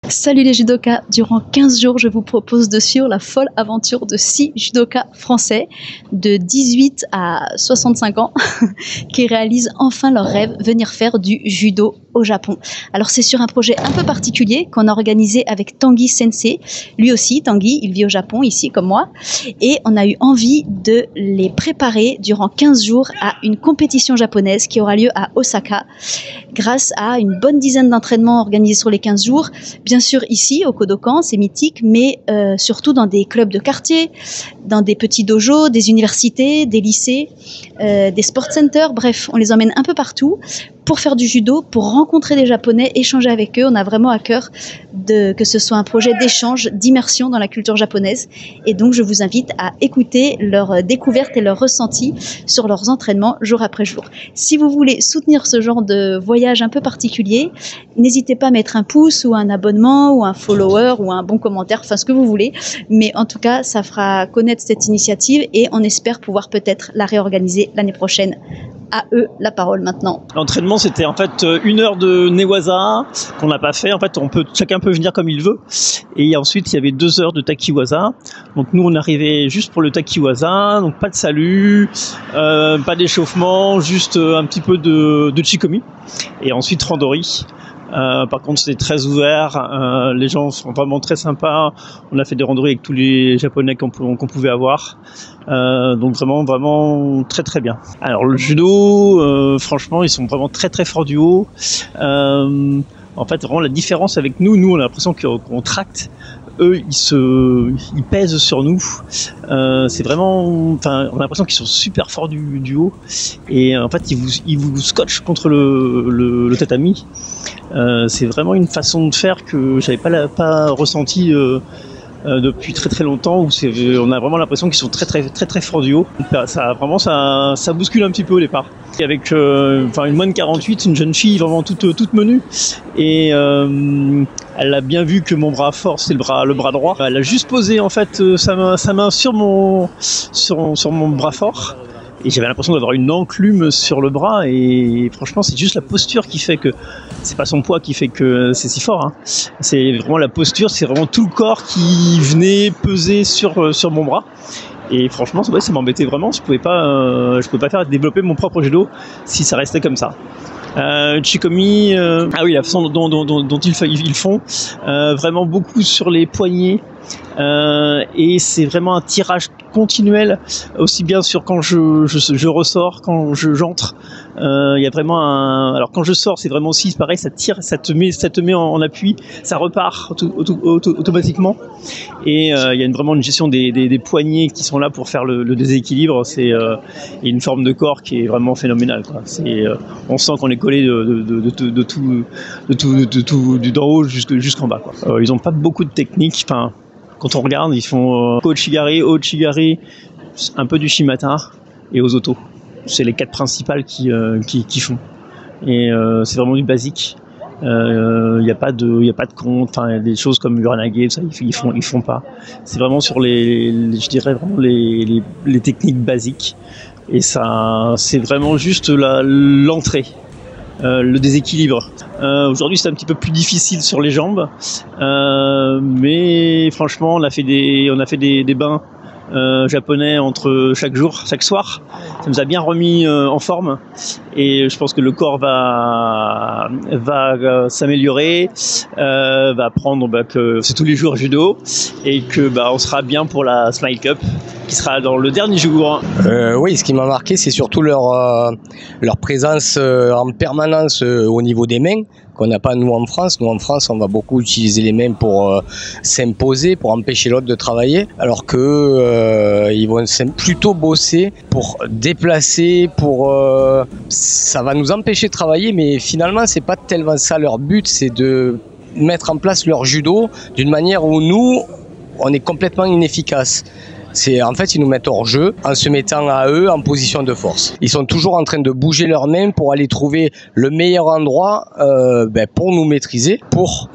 Salut les judokas, durant 15 jours je vous propose de suivre la folle aventure de 6 judokas français de 18 à 65 ans qui réalisent enfin leur rêve, venir faire du judo au Japon. Alors c'est sur un projet un peu particulier qu'on a organisé avec Tanguy Sensei. Lui aussi, Tanguy, il vit au Japon ici comme moi, et on a eu envie de les préparer durant 15 jours à une compétition japonaise qui aura lieu à Osaka grâce à une bonne dizaine d'entraînements organisés sur les 15 jours. Bien sûr ici au Kodokan, c'est mythique, mais surtout dans des clubs de quartier, dans des petits dojos, des universités, des lycées, des sport centers, bref, on les emmène un peu partout pour faire du judo, pour rencontrer des Japonais, échanger avec eux. On a vraiment à cœur que ce soit un projet d'échange, d'immersion dans la culture japonaise. Et donc, je vous invite à écouter leurs découvertes et leurs ressentis sur leurs entraînements jour après jour. Si vous voulez soutenir ce genre de voyage un peu particulier, n'hésitez pas à mettre un pouce ou un abonnement ou un follower ou un bon commentaire, enfin ce que vous voulez. Mais en tout cas, ça fera connaître cette initiative et on espère pouvoir peut-être la réorganiser l'année prochaine. À eux la parole maintenant. L'entraînement, c'était en fait 1 heure de newaza qu'on n'a pas fait. En fait, chacun peut venir comme il veut. Et ensuite, il y avait 2 heures de takiwaza. Donc nous, on arrivait juste pour le takiwaza. Donc pas de salut, pas d'échauffement, juste un petit peu de chikomi. Et ensuite randori. Par contre, c'était très ouvert. Les gens sont vraiment très sympas. On a fait des randonnées avec tous les Japonais qu'on pouvait avoir. Donc vraiment très très bien. Alors le judo, franchement, ils sont vraiment très très forts du haut. En fait, vraiment la différence avec nous, on a l'impression qu'on tracte. Eux, ils pèsent sur nous. C'est vraiment, enfin, on a l'impression qu'ils sont super forts du haut. Et en fait, ils vous scotchent contre le tatami. C'est vraiment une façon de faire que j'avais pas ressenti depuis très très longtemps, où on a vraiment l'impression qu'ils sont très forts du haut. Ça bouscule un petit peu au départ. Et avec une moins de 48, une jeune fille vraiment toute menue, et elle a bien vu que mon bras fort c'est le bras droit. Elle a juste posé en fait sa main sur mon bras fort. Et j'avais l'impression d'avoir une enclume sur le bras, et franchement c'est juste la posture qui fait que, c'est pas son poids qui fait que c'est si fort, hein. C'est vraiment la posture, c'est vraiment tout le corps qui venait peser sur mon bras. Et franchement ça m'embêtait vraiment, je pouvais pas développer mon propre judo si ça restait comme ça. Chikomi, ah oui, la façon dont ils font, vraiment beaucoup sur les poignets, et c'est vraiment un tirage continuel, aussi bien sur quand je ressors, quand j'entre. Il y a vraiment alors quand je sors, c'est vraiment aussi pareil, ça tire, ça te met en appui, ça repart automatiquement. Et il y a vraiment une gestion des poignets qui sont là pour faire le déséquilibre. C'est une forme de corps qui est vraiment phénoménale, quoi. On sent qu'on est collé de tout d'en haut jusqu'en bas, quoi. Ils ont pas beaucoup de techniques. Enfin, quand on regarde, ils font Kochigari, Ochigari, un peu du Shimata et Ozoto. C'est les 4 principales qui font. Et c'est vraiment du basique. Il y a pas de compte. Enfin, des choses comme Uranage, ça ils font pas. C'est vraiment sur je dirais vraiment les techniques basiques. Et ça, c'est vraiment juste l'entrée. Le déséquilibre. Aujourd'hui c'est un petit peu plus difficile sur les jambes, mais franchement on a fait des bains japonais chaque soir. Ça nous a bien remis en forme, et je pense que le corps va s'améliorer, va apprendre que c'est tous les jours judo, et que on sera bien pour la Smile Cup qui sera dans le dernier jour. Oui, ce qui m'a marqué, c'est surtout leur présence en permanence au niveau des mains, qu'on n'a pas nous en France. Nous en France, on va beaucoup utiliser les mains pour s'imposer, pour empêcher l'autre de travailler, alors que ils vont plutôt bosser pour déplacer, ça va nous empêcher de travailler, mais finalement c'est pas tellement ça leur but, c'est de mettre en place leur judo d'une manière où nous, on est complètement inefficace. En fait, ils nous mettent hors jeu en se mettant à eux en position de force. Ils sont toujours en train de bouger leurs mains pour aller trouver le meilleur endroit pour nous maîtriser, pour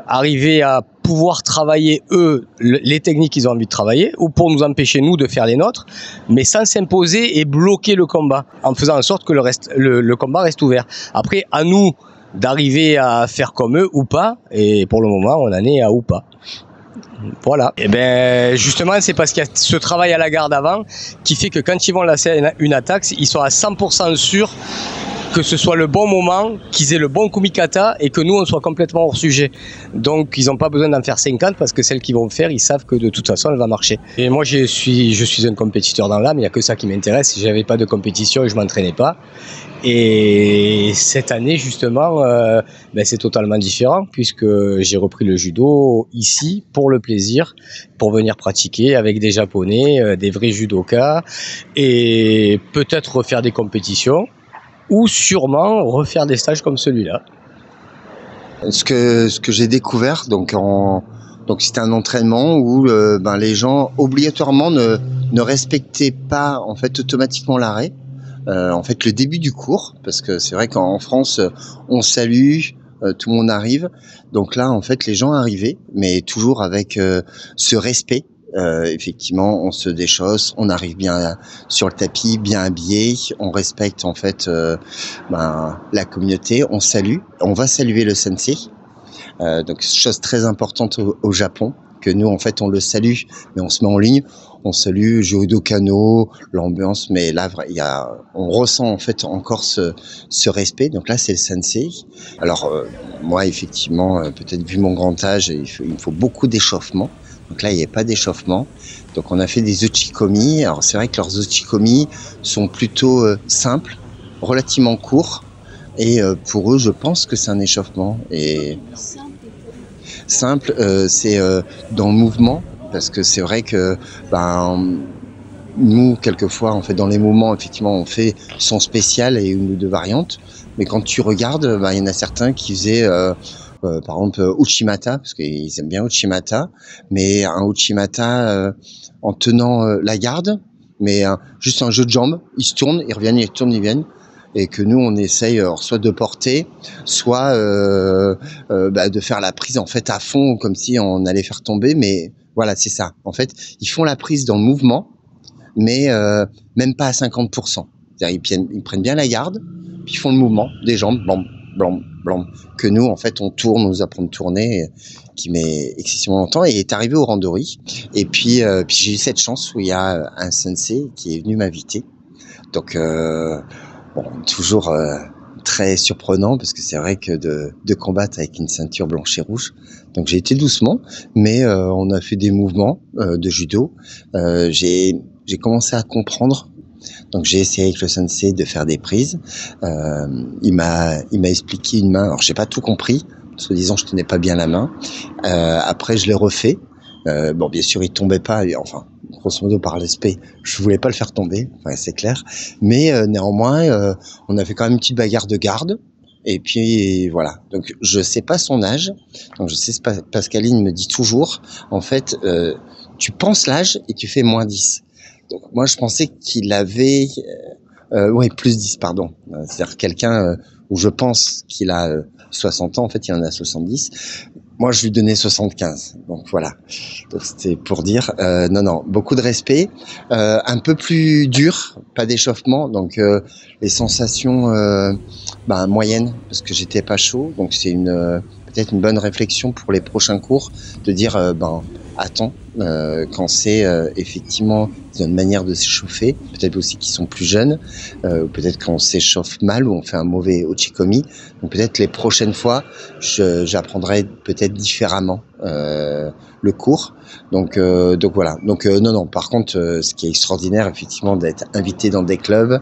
arriver à pouvoir travailler eux les techniques qu'ils ont envie de travailler, ou pour nous empêcher nous de faire les nôtres, mais sans s'imposer et bloquer le combat, en faisant en sorte que le combat reste ouvert. Après, à nous d'arriver à faire comme eux ou pas. Et pour le moment, on en est à ou pas. Voilà. Et ben justement, c'est parce qu'il y a ce travail à la garde avant qui fait que quand ils vont lancer une attaque, ils sont à 100% sûrs que ce soit le bon moment, qu'ils aient le bon kumikata et que nous on soit complètement hors sujet. Donc ils n'ont pas besoin d'en faire 50 parce que celle qu'ils vont faire, ils savent que de toute façon elle va marcher. Et moi je suis un compétiteur dans l'âme, il n'y a que ça qui m'intéresse. Si j'avais pas de compétition, je m'entraînais pas. Et cette année justement, c'est totalement différent puisque j'ai repris le judo ici pour le plaisir, pour venir pratiquer avec des Japonais, des vrais judokas et peut-être refaire des compétitions ou sûrement refaire des stages comme celui-là. Ce que j'ai découvert, donc c'était un entraînement où les gens obligatoirement ne respectaient pas en fait automatiquement l'arrêt. En fait le début du cours, parce que c'est vrai qu'en France on salue, tout le monde arrive, donc là en fait les gens arrivaient, mais toujours avec ce respect. Effectivement, on se déchausse, on arrive bien sur le tapis, bien habillé, on respecte en fait la communauté, on salue, on va saluer le sensei. Donc chose très importante au Japon, que nous en fait on le salue, mais on se met en ligne, on salue Judo Kano, l'ambiance, mais là on ressent en fait encore ce respect. Donc là c'est le sensei. Alors moi effectivement, peut-être vu mon grand âge, il me faut beaucoup d'échauffement. Donc là, il n'y avait pas d'échauffement. Donc on a fait des uchikomi. Alors c'est vrai que leurs uchikomi sont plutôt simples, relativement courts. Et pour eux, je pense que c'est un échauffement. Et simple, c'est dans le mouvement. Parce que c'est vrai que nous, quelquefois, on fait dans les mouvements, effectivement, on fait son spécial et une ou deux variantes. Mais quand tu regardes, il y en a certains qui faisaient... par exemple Uchimata, parce qu'ils aiment bien Uchimata, mais un Uchimata en tenant la garde, mais juste un jeu de jambes, ils se tournent, ils reviennent, ils tournent, ils viennent, et que nous on essaye soit de porter, soit de faire la prise en fait à fond, comme si on allait faire tomber, mais voilà c'est ça. En fait, ils font la prise dans le mouvement, mais même pas à 50%. C'est-à-dire ils prennent bien la garde, puis ils font le mouvement des jambes, blam, blam, blanc, que nous en fait on nous apprend de tourner, qui met excessivement longtemps, et est arrivé au randori. Et puis j'ai eu cette chance où il y a un sensei qui est venu m'inviter. Donc toujours très surprenant, parce que c'est vrai que de combattre avec une ceinture blanche et rouge. Donc j'ai été doucement, mais on a fait des mouvements de judo. J'ai commencé à comprendre. Donc j'ai essayé avec le sensei de faire des prises. Il m'a expliqué une main. Alors j'ai pas tout compris, soi-disant je tenais pas bien la main. Après je l'ai refait. Bien sûr il tombait pas. Enfin grosso modo par l'aspect, je voulais pas le faire tomber. Enfin, c'est clair. Mais néanmoins, on a fait quand même une petite bagarre de garde. Et puis voilà. Donc je sais pas son âge. Donc je sais, Pascaline me dit toujours. En fait, tu penses l'âge et tu fais -10. Donc moi je pensais qu'il avait plus 10 pardon. C'est-à-dire quelqu'un où je pense qu'il a 60 ans, en fait il en a 70. Moi je lui donnais 75. Donc voilà. Donc c'était pour dire non, beaucoup de respect, un peu plus dur, pas d'échauffement, donc les sensations moyennes parce que j'étais pas chaud, donc c'est peut-être une bonne réflexion pour les prochains cours de dire attends, quand c'est effectivement une manière de s'échauffer, peut-être aussi qu'ils sont plus jeunes, peut-être quand on s'échauffe mal ou on fait un mauvais uchikomi, donc peut-être les prochaines fois j'apprendrai peut-être différemment le cours. Donc voilà. Donc non. Par contre, ce qui est extraordinaire, effectivement, d'être invité dans des clubs,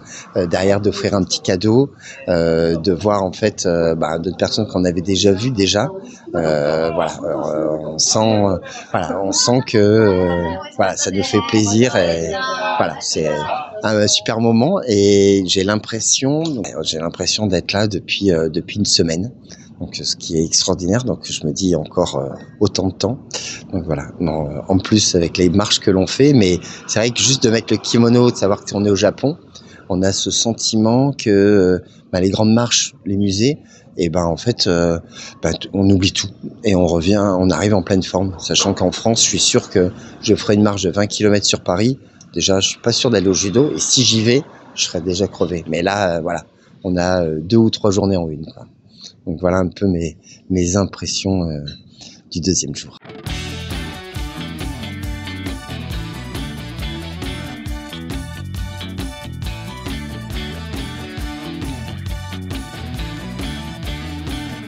derrière d'offrir un petit cadeau, de voir en fait d'autres personnes qu'on avait déjà vues déjà. On sent que ça nous fait plaisir et c'est un super moment, et j'ai l'impression d'être là depuis une semaine. Donc ce qui est extraordinaire, donc je me dis encore autant de temps. Donc voilà, en plus avec les marches que l'on fait, mais c'est vrai que juste de mettre le kimono, de savoir qu'on est au Japon, on a ce sentiment que les grandes marches, les musées, et en fait on oublie tout et on arrive en pleine forme, sachant qu'en France, je suis sûr que je ferai une marche de 20 km sur Paris. Déjà, je suis pas sûr d'aller au judo, et si j'y vais, je serai déjà crevé. Mais là, on a 2 ou 3 journées en une, quoi. Donc voilà un peu mes impressions du deuxième jour.